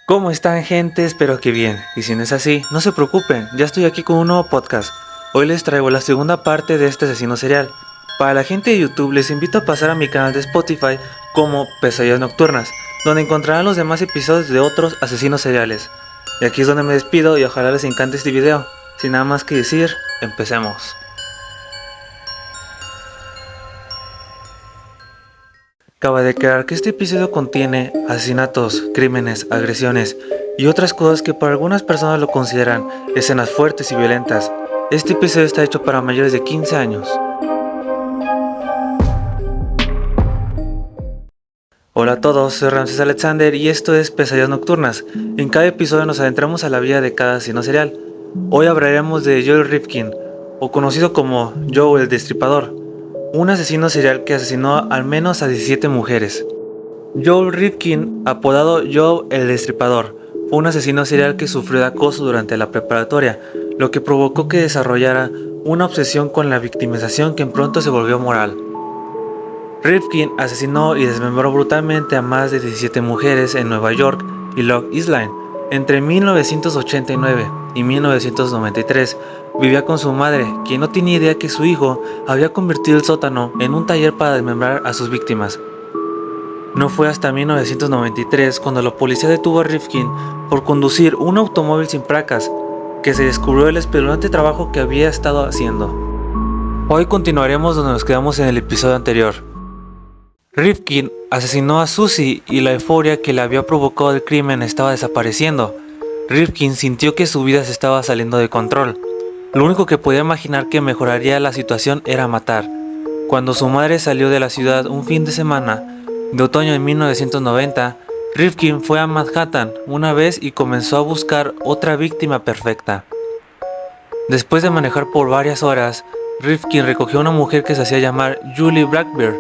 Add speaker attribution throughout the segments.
Speaker 1: ¿Cómo están, gente? Espero que bien. Y si no es así, no se preocupen, ya estoy aquí con un nuevo podcast. Hoy les traigo la segunda parte de este asesino serial. Para la gente de YouTube les invito a pasar a mi canal de Spotify como Pesadillas Nocturnas, donde encontrarán los demás episodios de otros asesinos seriales. Y aquí es donde me despido y ojalá les encante este video. Sin nada más que decir, empecemos. Cabe declarar que este episodio contiene asesinatos, crímenes, agresiones y otras cosas que para algunas personas lo consideran escenas fuertes y violentas. Este episodio está hecho para mayores de 15 años. Hola a todos, soy Ramses Alexander y esto es Pesadillas Nocturnas. En cada episodio nos adentramos a la vida de cada asesino serial. Hoy hablaremos de Joel Rifkin, o conocido como Joe el Destripador, un asesino serial que asesinó al menos a 17 mujeres. Joel Rifkin, apodado Joe el Destripador, fue un asesino serial que sufrió de acoso durante la preparatoria, lo que provocó que desarrollara una obsesión con la victimización que pronto se volvió moral. Rifkin asesinó y desmembró brutalmente a más de 17 mujeres en Nueva York y Long Island. Entre 1989 y 1993 vivía con su madre, quien no tenía idea que su hijo había convertido el sótano en un taller para desmembrar a sus víctimas. No fue hasta 1993 cuando la policía detuvo a Rifkin por conducir un automóvil sin placas, que se descubrió el espeluznante trabajo que había estado haciendo. Hoy continuaremos donde nos quedamos en el episodio anterior. Rifkin asesinó a Susie y la euforia que le había provocado el crimen estaba desapareciendo. Rifkin sintió que su vida se estaba saliendo de control. Lo único que podía imaginar que mejoraría la situación era matar. Cuando su madre salió de la ciudad un fin de semana de otoño de 1990, Rifkin fue a Manhattan una vez y comenzó a buscar otra víctima perfecta. Después de manejar por varias horas, Rifkin recogió a una mujer que se hacía llamar Julie Blackbeard.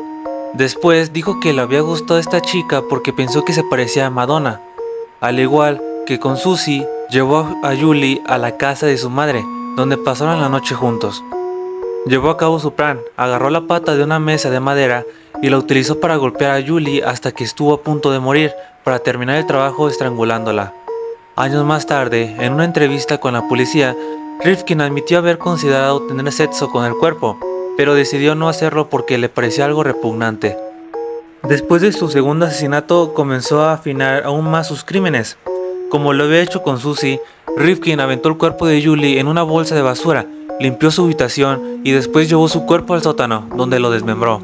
Speaker 1: Después dijo que le había gustado esta chica porque pensó que se parecía a Madonna. Al igual que con Susie, llevó a Julie a la casa de su madre, donde pasaron la noche juntos. Llevó a cabo su plan, agarró la pata de una mesa de madera y la utilizó para golpear a Julie hasta que estuvo a punto de morir, para terminar el trabajo estrangulándola. Años más tarde, en una entrevista con la policía, Rifkin admitió haber considerado tener sexo con el cuerpo, pero decidió no hacerlo porque le parecía algo repugnante. Después de su segundo asesinato, comenzó a afinar aún más sus crímenes. Como lo había hecho con Susie, Rifkin aventó el cuerpo de Julie en una bolsa de basura, limpió su habitación y después llevó su cuerpo al sótano, donde lo desmembró.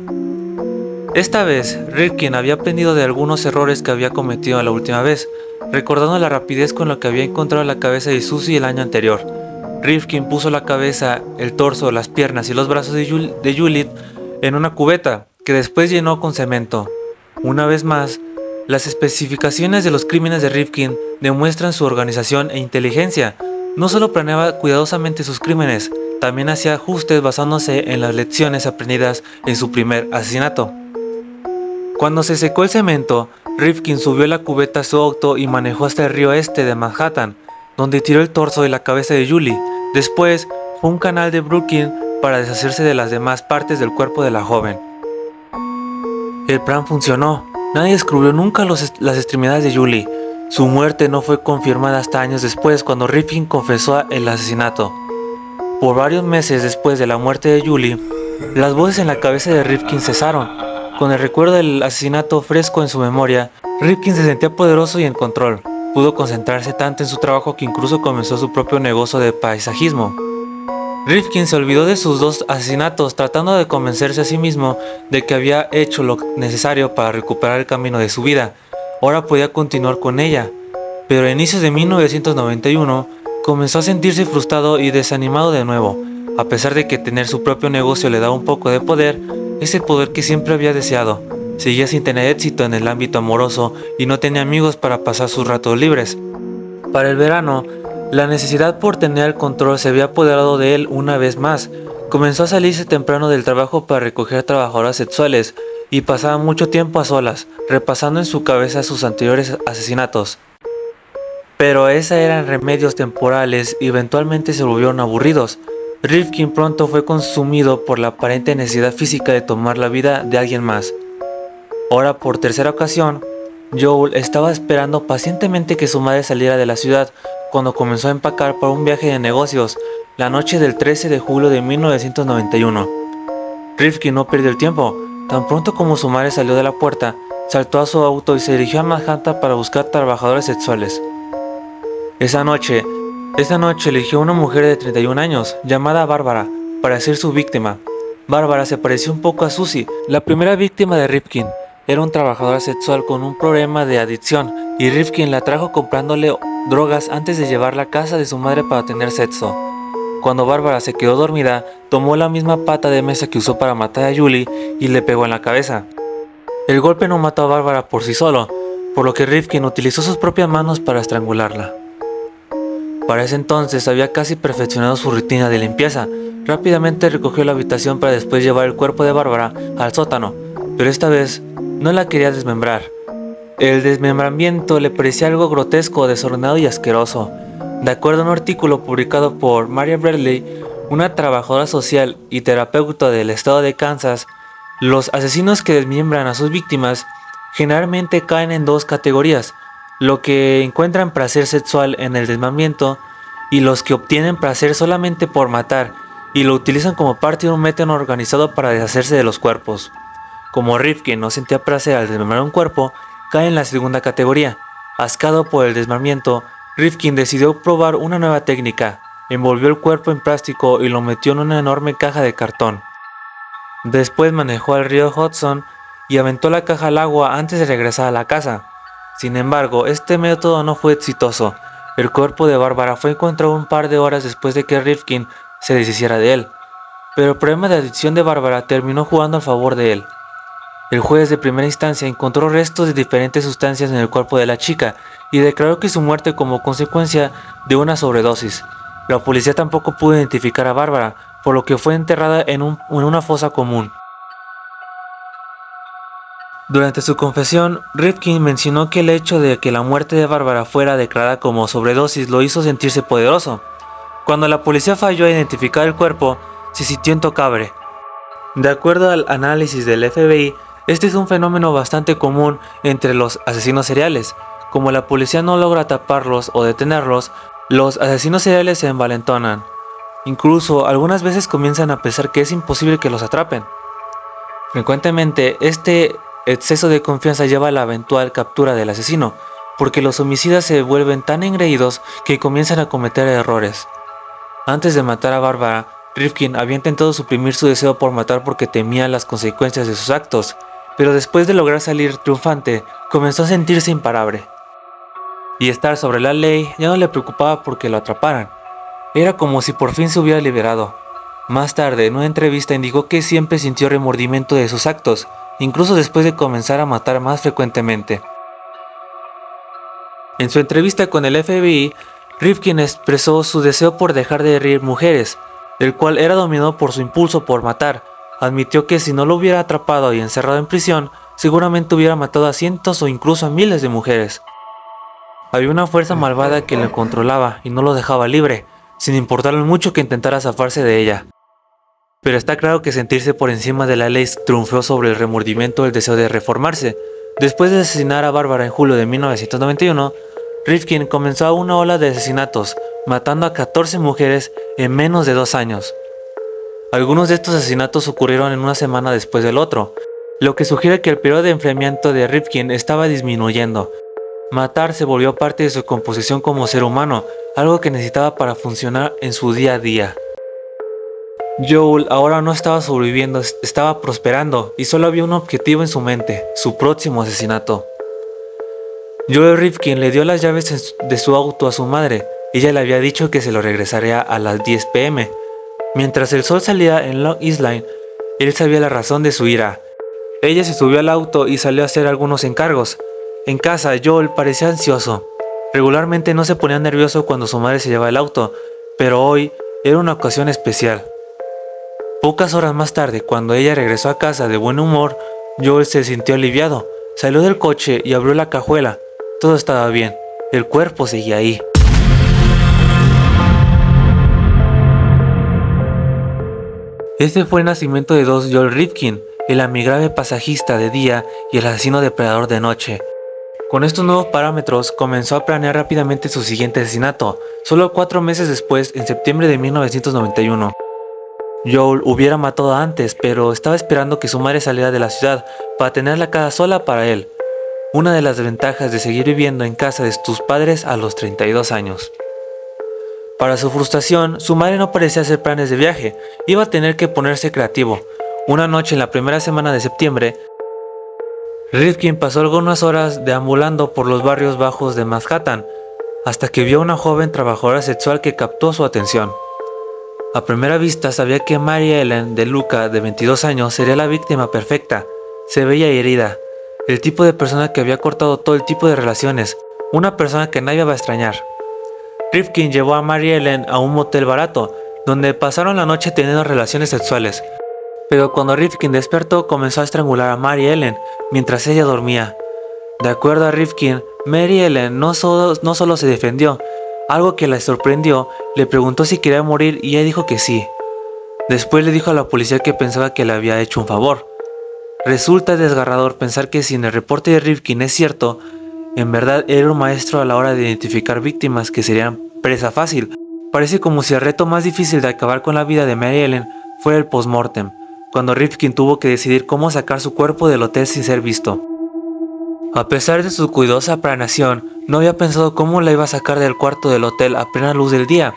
Speaker 1: Esta vez, Rifkin había aprendido de algunos errores que había cometido la última vez, recordando la rapidez con la que había encontrado la cabeza de Susie el año anterior. Rifkin puso la cabeza, el torso, las piernas y los brazos de Julie en una cubeta, que después llenó con cemento. Una vez más, las especificaciones de los crímenes de Rifkin demuestran su organización e inteligencia. No solo planeaba cuidadosamente sus crímenes, también hacía ajustes basándose en las lecciones aprendidas en su primer asesinato. Cuando se secó el cemento, Rifkin subió la cubeta a su auto y manejó hasta el río este de Manhattan, donde tiró el torso y la cabeza de Julie. Después fue a un canal de Brooklyn para deshacerse de las demás partes del cuerpo de la joven. El plan funcionó. Nadie descubrió nunca las extremidades de Julie. Su muerte no fue confirmada hasta años después, cuando Rifkin confesó el asesinato. Por varios meses después de la muerte de Julie, las voces en la cabeza de Rifkin cesaron. Con el recuerdo del asesinato fresco en su memoria, Rifkin se sentía poderoso y en control. Pudo concentrarse tanto en su trabajo que incluso comenzó su propio negocio de paisajismo. Rifkin se olvidó de sus dos asesinatos, tratando de convencerse a sí mismo de que había hecho lo necesario para recuperar el camino de su vida. Ahora podía continuar con ella. Pero a inicios de 1991 comenzó a sentirse frustrado y desanimado de nuevo. A pesar de que tener su propio negocio le daba un poco de poder, ese poder que siempre había deseado. Seguía sin tener éxito en el ámbito amoroso y no tenía amigos para pasar sus ratos libres. Para el verano, la necesidad por tener el control se había apoderado de él una vez más. Comenzó a salirse temprano del trabajo para recoger trabajadoras sexuales y pasaba mucho tiempo a solas, repasando en su cabeza sus anteriores asesinatos. Pero esos eran remedios temporales y eventualmente se volvieron aburridos. Rifkin pronto fue consumido por la aparente necesidad física de tomar la vida de alguien más. Ahora, por tercera ocasión, Joel estaba esperando pacientemente que su madre saliera de la ciudad cuando comenzó a empacar para un viaje de negocios la noche del 13 de julio de 1991. Rifkin no perdió el tiempo. Tan pronto como su madre salió de la puerta, saltó a su auto y se dirigió a Manhattan para buscar trabajadores sexuales. Esa noche eligió a una mujer de 31 años, llamada Bárbara, para ser su víctima. Bárbara se pareció un poco a Susie, la primera víctima de Rifkin. Era un trabajador sexual con un problema de adicción, y Rifkin la trajo comprándole drogas antes de llevarla a casa de su madre para tener sexo. Cuando Bárbara se quedó dormida, tomó la misma pata de mesa que usó para matar a Julie y le pegó en la cabeza. El golpe no mató a Bárbara por sí solo, por lo que Rifkin utilizó sus propias manos para estrangularla. Para ese entonces había casi perfeccionado su rutina de limpieza. Rápidamente recogió la habitación para después llevar el cuerpo de Bárbara al sótano, pero esta vez no la quería desmembrar. El desmembramiento le parecía algo grotesco, desordenado y asqueroso. De acuerdo a un artículo publicado por Maria Bradley, una trabajadora social y terapeuta del estado de Kansas, los asesinos que desmiembran a sus víctimas generalmente caen en dos categorías: lo que encuentran placer sexual en el desmembramiento y los que obtienen placer solamente por matar y lo utilizan como parte de un método organizado para deshacerse de los cuerpos. Como Rifkin no sentía placer al desmembrar un cuerpo, cae en la segunda categoría. Ascado por el desmembramiento, Rifkin decidió probar una nueva técnica. Envolvió el cuerpo en plástico y lo metió en una enorme caja de cartón. Después manejó al río Hudson y aventó la caja al agua antes de regresar a la casa. Sin embargo, este método no fue exitoso. El cuerpo de Bárbara fue encontrado un par de horas después de que Rifkin se deshiciera de él. Pero el problema de adicción de Bárbara terminó jugando a favor de él. El juez de primera instancia encontró restos de diferentes sustancias en el cuerpo de la chica y declaró que su muerte como consecuencia de una sobredosis. La policía tampoco pudo identificar a Bárbara, por lo que fue enterrada en una fosa común. Durante su confesión, Rifkin mencionó que el hecho de que la muerte de Bárbara fuera declarada como sobredosis lo hizo sentirse poderoso. Cuando la policía falló a identificar el cuerpo, se sintió intocable. De acuerdo al análisis del FBI, este es un fenómeno bastante común entre los asesinos seriales. Como la policía no logra taparlos o detenerlos, los asesinos seriales se envalentonan. Incluso algunas veces comienzan a pensar que es imposible que los atrapen. Frecuentemente, este exceso de confianza lleva a la eventual captura del asesino, porque los homicidas se vuelven tan engreídos que comienzan a cometer errores. Antes de matar a Bárbara, Rifkin había intentado suprimir su deseo por matar porque temía las consecuencias de sus actos, pero después de lograr salir triunfante, comenzó a sentirse imparable. Y estar sobre la ley ya no le preocupaba porque lo atraparan. Era como si por fin se hubiera liberado. Más tarde, en una entrevista indicó que siempre sintió remordimiento de sus actos, incluso después de comenzar a matar más frecuentemente. En su entrevista con el FBI, Rifkin expresó su deseo por dejar de herir mujeres, el cual era dominado por su impulso por matar. Admitió que si no lo hubiera atrapado y encerrado en prisión, seguramente hubiera matado a cientos o incluso a miles de mujeres. Había una fuerza malvada que lo controlaba y no lo dejaba libre, sin importarle mucho que intentara zafarse de ella. Pero está claro que sentirse por encima de la ley triunfó sobre el remordimiento del deseo de reformarse. Después de asesinar a Bárbara en julio de 1991, Rifkin comenzó una ola de asesinatos, matando a 14 mujeres en menos de 2 años. Algunos de estos asesinatos ocurrieron en una semana después del otro, lo que sugiere que el periodo de enfriamiento de Rifkin estaba disminuyendo. Matar se volvió parte de su composición como ser humano, algo que necesitaba para funcionar en su día a día. Joel ahora no estaba sobreviviendo, estaba prosperando y solo había un objetivo en su mente: su próximo asesinato. Joel Rifkin le dio las llaves de su auto a su madre. Ella le había dicho que se lo regresaría a las 10 p.m. Mientras el sol salía en Long Island, él sabía la razón de su ira. Ella se subió al auto y salió a hacer algunos encargos. En casa, Joel parecía ansioso. Regularmente no se ponía nervioso cuando su madre se llevaba el auto, pero hoy era una ocasión especial. Pocas horas más tarde, cuando ella regresó a casa de buen humor, Joel se sintió aliviado. Salió del coche y abrió la cajuela. Todo estaba bien. El cuerpo seguía ahí. Este fue el nacimiento de dos Joel Rifkin, el amigable pasajista de día y el asesino depredador de noche. Con estos nuevos parámetros, comenzó a planear rápidamente su siguiente asesinato, solo 4 meses después, en septiembre de 1991. Joel hubiera matado antes, pero estaba esperando que su madre saliera de la ciudad para tener la casa sola para él. Una de las ventajas de seguir viviendo en casa de tus padres a los 32 años. Para su frustración, su madre no parecía hacer planes de viaje, iba a tener que ponerse creativo. Una noche en la primera semana de septiembre, Rifkin pasó algunas horas deambulando por los barrios bajos de Manhattan, hasta que vio a una joven trabajadora sexual que captó su atención. A primera vista sabía que Mary Ellen de Luca, de 22 años, sería la víctima perfecta. Se veía herida, el tipo de persona que había cortado todo el tipo de relaciones, una persona que nadie va a extrañar. Rifkin llevó a Mary Ellen a un motel barato, donde pasaron la noche teniendo relaciones sexuales. Pero cuando Rifkin despertó, comenzó a estrangular a Mary Ellen mientras ella dormía. De acuerdo a Rifkin, Mary Ellen no solo se defendió, algo que la sorprendió, le preguntó si quería morir y ella dijo que sí. Después le dijo a la policía que pensaba que le había hecho un favor. Resulta desgarrador pensar que si en el reporte de Rifkin es cierto, en verdad era un maestro a la hora de identificar víctimas que serían presa fácil. Parece como si el reto más difícil de acabar con la vida de Mary Ellen fuera el post-mortem, cuando Rifkin tuvo que decidir cómo sacar su cuerpo del hotel sin ser visto. A pesar de su cuidadosa planeación, no había pensado cómo la iba a sacar del cuarto del hotel a plena luz del día.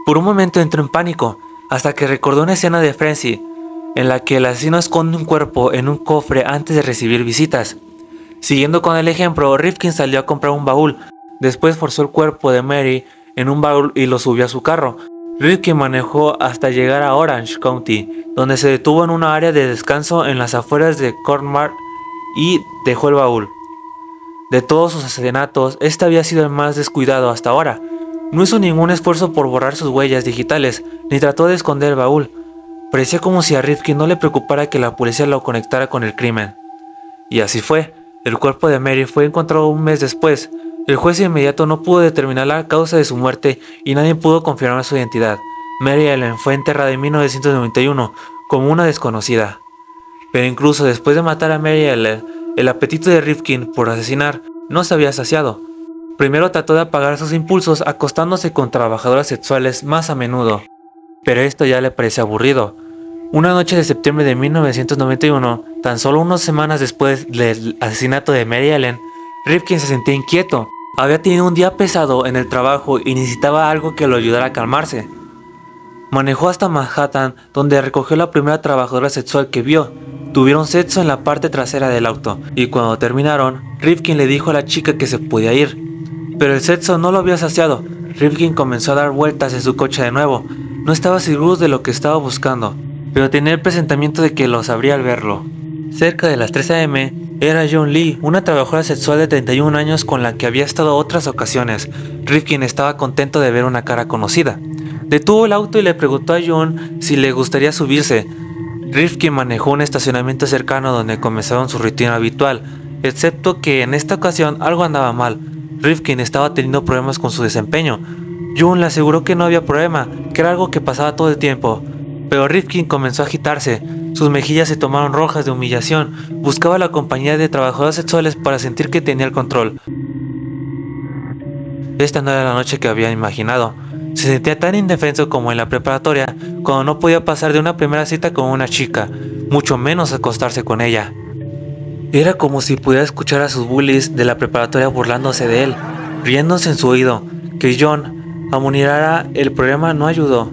Speaker 1: Por un momento entró en pánico, hasta que recordó una escena de Frenzy, en la que el asesino esconde un cuerpo en un cofre antes de recibir visitas. Siguiendo con el ejemplo, Rifkin salió a comprar un baúl, después forzó el cuerpo de Mary en un baúl y lo subió a su carro. Rifkin manejó hasta llegar a Orange County, donde se detuvo en una área de descanso en las afueras de Cornwall y dejó el baúl. De todos sus asesinatos, este había sido el más descuidado hasta ahora. No hizo ningún esfuerzo por borrar sus huellas digitales, ni trató de esconder el baúl. Parecía como si a Rifkin no le preocupara que la policía lo conectara con el crimen. Y así fue. El cuerpo de Mary fue encontrado un mes después. El juez inmediato no pudo determinar la causa de su muerte y nadie pudo confirmar su identidad. Mary Ellen fue enterrada en 1991 como una desconocida. Pero incluso después de matar a Mary Ellen, el apetito de Rifkin por asesinar no se había saciado. Primero trató de apagar sus impulsos acostándose con trabajadoras sexuales más a menudo, pero esto ya le parecía aburrido. Una noche de septiembre de 1991, tan solo unas semanas después del asesinato de Mary Ellen, Rifkin se sentía inquieto. Había tenido un día pesado en el trabajo y necesitaba algo que lo ayudara a calmarse. Manejó hasta Manhattan, donde recogió la primera trabajadora sexual que vio. Tuvieron sexo en la parte trasera del auto, y cuando terminaron, Rifkin le dijo a la chica que se podía ir. Pero el sexo no lo había saciado. Rifkin comenzó a dar vueltas en su coche de nuevo. No estaba seguro de lo que estaba buscando, pero tenía el presentimiento de que lo sabría al verlo. Cerca de las 3 a.m. era John Lee, una trabajadora sexual de 31 años con la que había estado otras ocasiones. Rifkin estaba contento de ver una cara conocida. Detuvo el auto y le preguntó a John si le gustaría subirse. Rifkin manejó un estacionamiento cercano donde comenzaron su rutina habitual, excepto que en esta ocasión algo andaba mal. Rifkin estaba teniendo problemas con su desempeño. John le aseguró que no había problema, que era algo que pasaba todo el tiempo. Pero Rifkin comenzó a agitarse, sus mejillas se tomaron rojas de humillación, buscaba la compañía de trabajadoras sexuales para sentir que tenía el control. Esta no era la noche que había imaginado. Se sentía tan indefenso como en la preparatoria, cuando no podía pasar de una primera cita con una chica, mucho menos acostarse con ella. Era como si pudiera escuchar a sus bullies de la preparatoria burlándose de él, riéndose en su oído. Que John amonirara el problema no ayudó.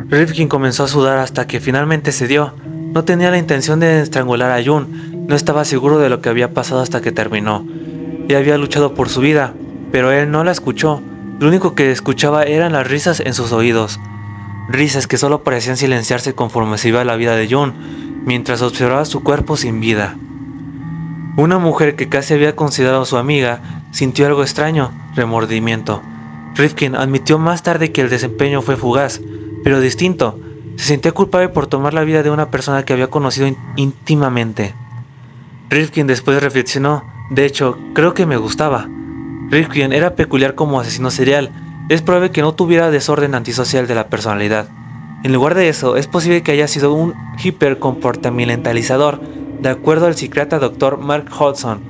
Speaker 1: Rifkin comenzó a sudar hasta que finalmente cedió. No tenía la intención de estrangular a Jun, no estaba seguro de lo que había pasado hasta que terminó. Ella había luchado por su vida, pero él no la escuchó. Lo único que escuchaba eran las risas en sus oídos. Risas que solo parecían silenciarse conforme se iba la vida de Jun, mientras observaba su cuerpo sin vida. Una mujer que casi había considerado su amiga sintió algo extraño, remordimiento. Rifkin admitió más tarde que el desempeño fue fugaz, pero distinto. Se sentía culpable por tomar la vida de una persona que había conocido íntimamente. Rifkin después reflexionó, de hecho, creo que me gustaba. Rifkin era peculiar como asesino serial, es probable que no tuviera desorden antisocial de la personalidad. En lugar de eso, es posible que haya sido un hipercomportamentalizador, de acuerdo al psiquiatra Dr. Mark Hodgson,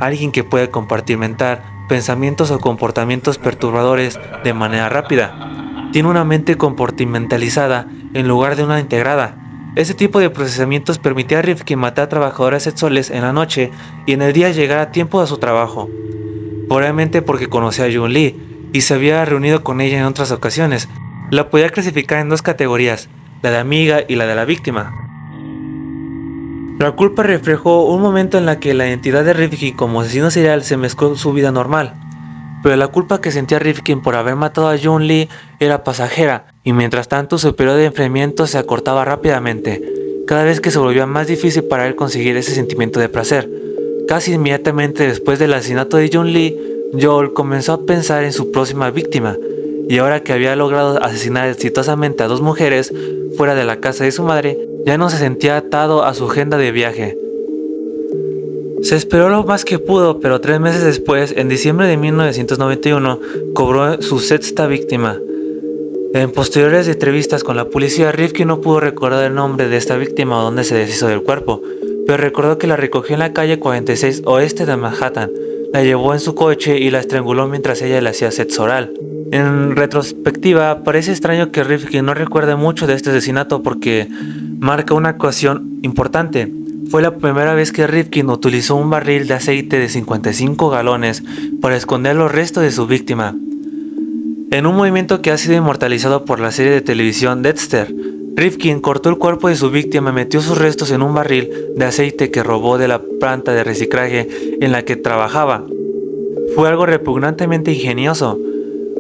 Speaker 1: alguien que puede compartimentar pensamientos o comportamientos perturbadores de manera rápida. Tiene una mente compartimentalizada en lugar de una integrada. Este tipo de procesamientos permitía a Rifkin matar a trabajadoras sexuales en la noche y en el día llegar a tiempo a su trabajo. Probablemente porque conocía a Jun Lee y se había reunido con ella en otras ocasiones. La podía clasificar en dos categorías, la de amiga y la de la víctima. La culpa reflejó un momento en la que la identidad de Rifkin como asesino serial se mezcló con su vida normal. Pero la culpa que sentía Rifkin por haber matado a Jun Lee era pasajera, y mientras tanto su periodo de enfriamiento se acortaba rápidamente, cada vez que se volvía más difícil para él conseguir ese sentimiento de placer. Casi inmediatamente después del asesinato de Jun Lee, Joel comenzó a pensar en su próxima víctima, y ahora que había logrado asesinar exitosamente a 2 mujeres fuera de la casa de su madre, ya no se sentía atado a su agenda de viaje. Se esperó lo más que pudo, pero 3 meses después, en diciembre de 1991, cobró su 6ª víctima. En posteriores entrevistas con la policía, Rifkin no pudo recordar el nombre de esta víctima o dónde se deshizo del cuerpo, pero recordó que la recogió en la calle 46 oeste de Manhattan, la llevó en su coche y la estranguló mientras ella le hacía sexo oral. En retrospectiva, parece extraño que Rifkin no recuerde mucho de este asesinato porque marca una ocasión importante. Fue la primera vez que Rifkin utilizó un barril de aceite de 55 galones para esconder los restos de su víctima. En un movimiento que ha sido inmortalizado por la serie de televisión Dexter, Rifkin cortó el cuerpo de su víctima y metió sus restos en un barril de aceite que robó de la planta de reciclaje en la que trabajaba. Fue algo repugnantemente ingenioso.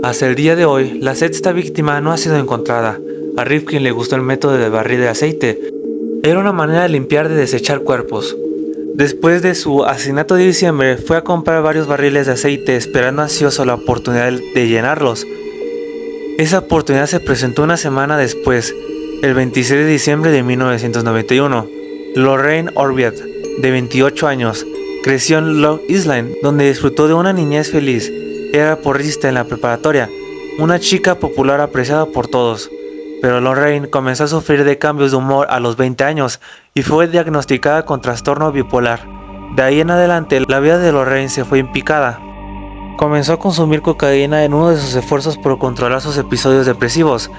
Speaker 1: Hasta el día de hoy, la 6ª víctima no ha sido encontrada. A Rifkin le gustó el método del barril de aceite. Era una manera de limpiar, de desechar cuerpos. Después de su asesinato de diciembre, fue a comprar varios barriles de aceite esperando ansioso la oportunidad de llenarlos. Esa oportunidad se presentó una semana después, el 26 de diciembre de 1991. Lorraine Orviat, de 28 años, creció en Long Island, donde disfrutó de una niñez feliz. Era porrista en la preparatoria, una chica popular apreciada por todos. Pero Lorraine comenzó a sufrir de cambios de humor a los 20 años y fue diagnosticada con trastorno bipolar. De ahí en adelante, la vida de Lorraine se fue en picada. Comenzó a consumir cocaína en uno de sus esfuerzos por controlar sus episodios depresivos,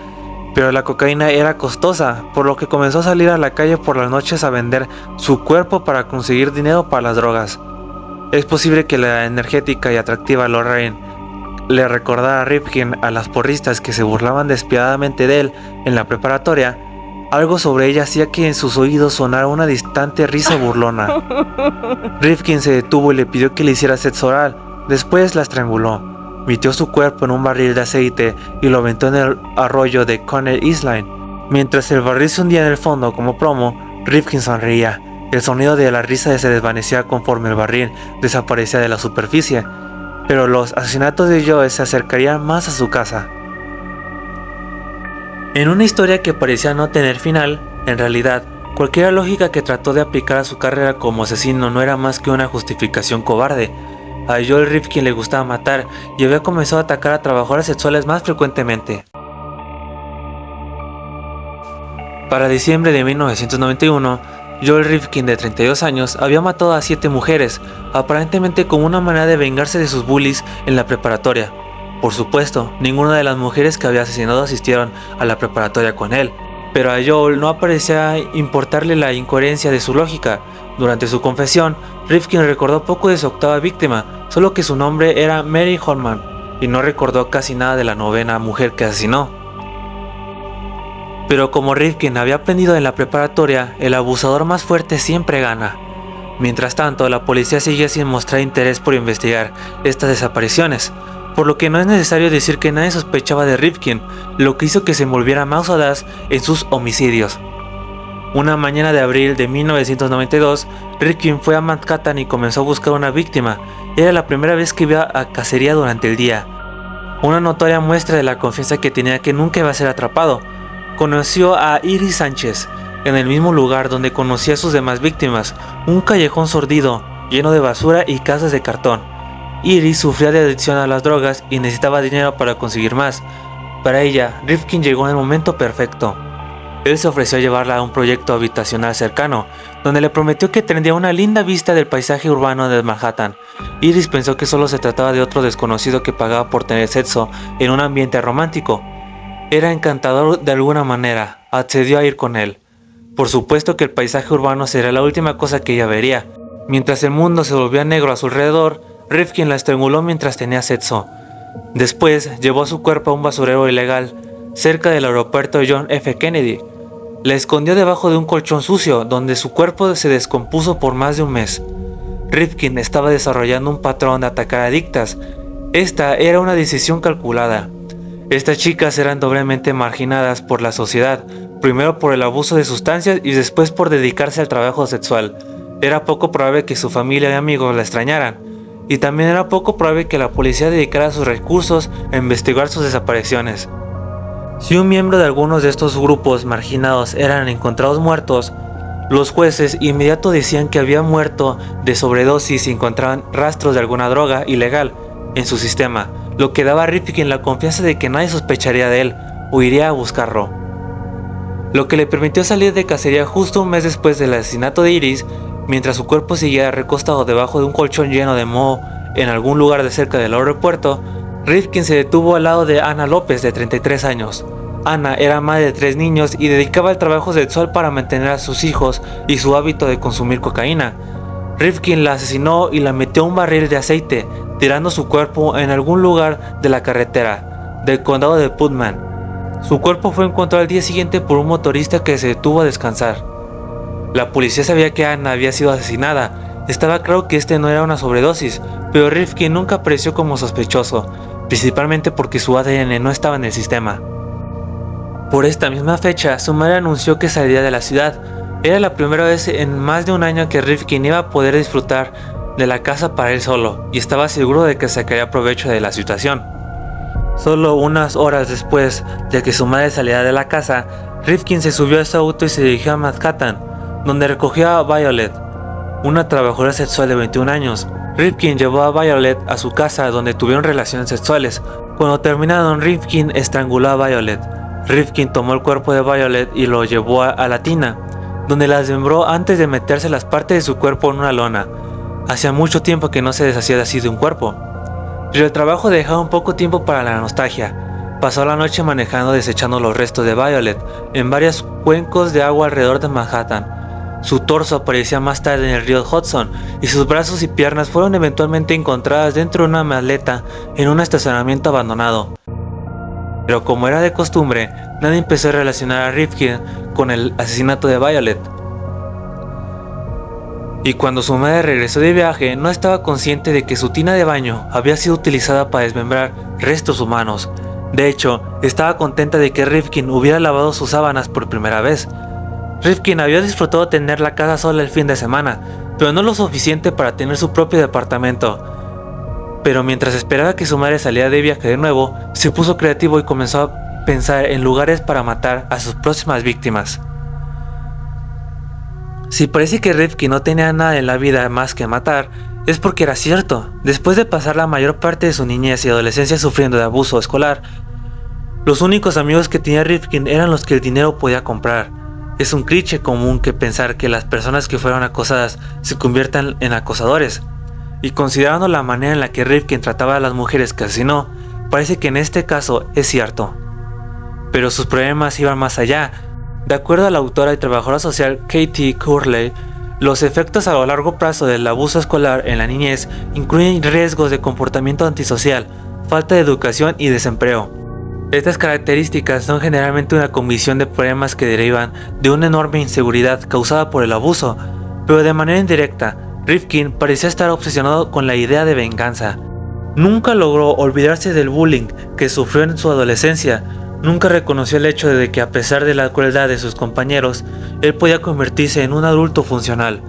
Speaker 1: pero la cocaína era costosa, por lo que comenzó a salir a la calle por las noches a vender su cuerpo para conseguir dinero para las drogas. Es posible que la energética y atractiva Lorraine le recordara a Rifkin, a las porristas que se burlaban despiadadamente de él en la preparatoria. Algo sobre ella hacía que en sus oídos sonara una distante risa burlona. Rifkin se detuvo y le pidió que le hiciera sexo oral. Después la estranguló, metió su cuerpo en un barril de aceite y lo aventó en el arroyo de Conner Island. Mientras el barril se hundía en el fondo como plomo, Rifkin sonreía. El sonido de la risa se desvanecía conforme el barril desaparecía de la superficie, pero los asesinatos de Joe se acercarían más a su casa. En una historia que parecía no tener final, en realidad, cualquier lógica que trató de aplicar a su carrera como asesino no era más que una justificación cobarde. A Joel Rifkin le gustaba matar y había comenzado a atacar a trabajadoras sexuales más frecuentemente. Para diciembre de 1991, Joel Rifkin, de 32 años, había matado a 7 mujeres, aparentemente como una manera de vengarse de sus bullies en la preparatoria. Por supuesto, ninguna de las mujeres que había asesinado asistieron a la preparatoria con él, pero a Joel no parecía importarle la incoherencia de su lógica. Durante su confesión, Rifkin recordó poco de su 8ª víctima, solo que su nombre era Mary Holman, y no recordó casi nada de la 9ª mujer que asesinó. Pero como Rifkin había aprendido en la preparatoria, el abusador más fuerte siempre gana. Mientras tanto, la policía seguía sin mostrar interés por investigar estas desapariciones, por lo que no es necesario decir que nadie sospechaba de Rifkin, lo que hizo que se volviera más audaz en sus homicidios. Una mañana de abril de 1992, Rifkin fue a Manhattan y comenzó a buscar una víctima. Era la primera vez que iba a cacería durante el día. Una notoria muestra de la confianza que tenía que nunca iba a ser atrapado. Conoció a Iris Sánchez, en el mismo lugar donde conocía a sus demás víctimas, un callejón sordido, lleno de basura y casas de cartón. Iris sufría de adicción a las drogas y necesitaba dinero para conseguir más. Para ella, Rifkin llegó en el momento perfecto. Él se ofreció a llevarla a un proyecto habitacional cercano, donde le prometió que tendría una linda vista del paisaje urbano de Manhattan. Iris pensó que solo se trataba de otro desconocido que pagaba por tener sexo en un ambiente romántico. Era encantador de alguna manera, accedió a ir con él. Por supuesto que el paisaje urbano sería la última cosa que ella vería. Mientras el mundo se volvía negro a su alrededor, Rifkin la estranguló mientras tenía sexo. Después, llevó su cuerpo a un basurero ilegal, cerca del aeropuerto John F. Kennedy. La escondió debajo de un colchón sucio, donde su cuerpo se descompuso por más de un mes. Rifkin estaba desarrollando un patrón de atacar adictas. Esta era una decisión calculada. Estas chicas eran doblemente marginadas por la sociedad, primero por el abuso de sustancias y después por dedicarse al trabajo sexual. Era poco probable que su familia y amigos la extrañaran, y también era poco probable que la policía dedicara sus recursos a investigar sus desapariciones. Si un miembro de algunos de estos grupos marginados eran encontrados muertos, los jueces inmediato decían que había muerto de sobredosis si encontraban rastros de alguna droga ilegal en su sistema, lo que daba a Rifkin la confianza de que nadie sospecharía de él o iría a buscarlo. Lo que le permitió salir de cacería justo un mes después del asesinato de Iris, mientras su cuerpo seguía recostado debajo de un colchón lleno de moho en algún lugar de cerca del aeropuerto. Rifkin se detuvo al lado de Anna López, de 33 años. Anna era madre de 3 niños y dedicaba el trabajo sexual para mantener a sus hijos y su hábito de consumir cocaína. Rifkin la asesinó y la metió a un barril de aceite, tirando su cuerpo en algún lugar de la carretera del condado de Putnam. Su cuerpo fue encontrado al día siguiente por un motorista que se detuvo a descansar. La policía sabía que Anna había sido asesinada. Estaba claro que este no era una sobredosis, pero Rifkin nunca apareció como sospechoso, principalmente porque su ADN no estaba en el sistema. Por esta misma fecha, su madre anunció que saldría de la ciudad. Era la primera vez en más de un año que Rifkin iba a poder disfrutar de la casa para él solo, y estaba seguro de que sacaría provecho de la situación. Solo unas horas después de que su madre saliera de la casa, Rifkin se subió a su auto y se dirigió a Manhattan, donde recogió a Violet, una trabajadora sexual de 21 años. Rifkin llevó a Violet a su casa, donde tuvieron relaciones sexuales. Cuando terminaron, Rifkin estranguló a Violet. Rifkin tomó el cuerpo de Violet y lo llevó a la tina, donde la desmembró antes de meterse las partes de su cuerpo en una lona. Hacía mucho tiempo que no se deshacía así de un cuerpo. Pero el trabajo dejaba un poco tiempo para la nostalgia. Pasó la noche manejando, desechando los restos de Violet en varios cuencos de agua alrededor de Manhattan. Su torso aparecía más tarde en el río Hudson y sus brazos y piernas fueron eventualmente encontradas dentro de una maleta en un estacionamiento abandonado. Pero como era de costumbre, nadie empezó a relacionar a Rifkin con el asesinato de Violet. Y cuando su madre regresó de viaje, no estaba consciente de que su tina de baño había sido utilizada para desmembrar restos humanos. De hecho, estaba contenta de que Rifkin hubiera lavado sus sábanas por primera vez. Rifkin había disfrutado tener la casa sola el fin de semana, pero no lo suficiente para tener su propio departamento. Pero mientras esperaba que su madre saliera de viaje de nuevo, se puso creativo y comenzó a pensar en lugares para matar a sus próximas víctimas. Si parece que Rifkin no tenía nada en la vida más que matar, es porque era cierto. Después de pasar la mayor parte de su niñez y adolescencia sufriendo de abuso escolar, los únicos amigos que tenía Rifkin eran los que el dinero podía comprar. Es un cliché común que pensar que las personas que fueron acosadas se conviertan en acosadores. Y considerando la manera en la que Rifkin trataba a las mujeres que asesinó, parece que en este caso es cierto. Pero sus problemas iban más allá. De acuerdo a la autora y trabajadora social Katie Curley, los efectos a lo largo plazo del abuso escolar en la niñez incluyen riesgos de comportamiento antisocial, falta de educación y desempleo. Estas características son generalmente una combinación de problemas que derivan de una enorme inseguridad causada por el abuso, pero de manera indirecta, Rifkin parecía estar obsesionado con la idea de venganza. Nunca logró olvidarse del bullying que sufrió en su adolescencia. Nunca reconoció el hecho de que a pesar de la crueldad de sus compañeros, él podía convertirse en un adulto funcional.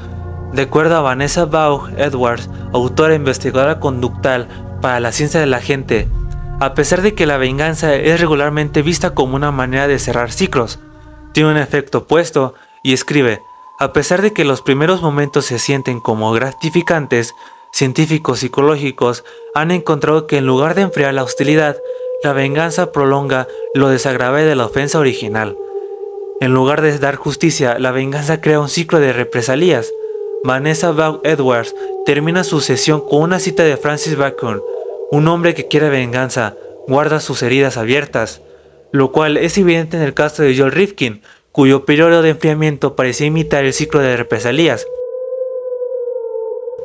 Speaker 1: De acuerdo a Vanessa Baugh Edwards, autora e investigadora conductal para la ciencia de la gente, a pesar de que la venganza es regularmente vista como una manera de cerrar ciclos, tiene un efecto opuesto, y escribe: a pesar de que los primeros momentos se sienten como gratificantes, científicos psicológicos han encontrado que en lugar de enfriar la hostilidad, la venganza prolonga lo desagradable de la ofensa original. En lugar de dar justicia, la venganza crea un ciclo de represalias. Vanessa Vaughn Edwards termina su sesión con una cita de Francis Bacon: un hombre que quiere venganza guarda sus heridas abiertas, lo cual es evidente en el caso de Joel Rifkin, cuyo periodo de enfriamiento parecía imitar el ciclo de represalias.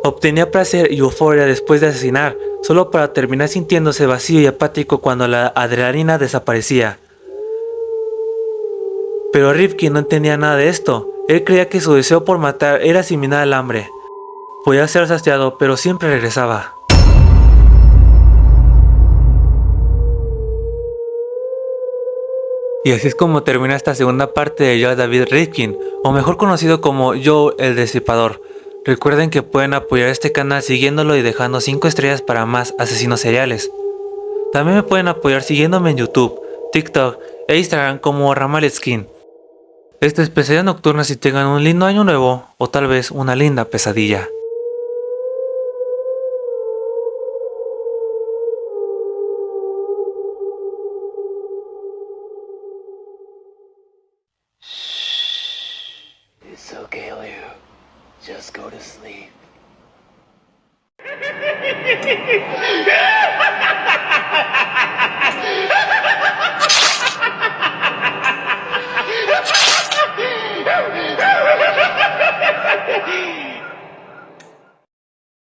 Speaker 1: Obtenía placer y euforia después de asesinar, solo para terminar sintiéndose vacío y apático cuando la adrenalina desaparecía. Pero Rifkin no entendía nada de esto. Él creía que su deseo por matar era similar al hambre. Podía ser saciado, pero siempre regresaba. Y así es como termina esta segunda parte de Joel David Rifkin, o mejor conocido como Joe el Destripador. Recuerden que pueden apoyar este canal siguiéndolo y dejando 5 estrellas para más asesinos seriales. También me pueden apoyar siguiéndome en YouTube, TikTok e Instagram como Ramaletskin. Esto es Pesadillas Nocturnas y tengan un lindo año nuevo o tal vez una linda pesadilla.
Speaker 2: It's okay, Lou. Just go to sleep.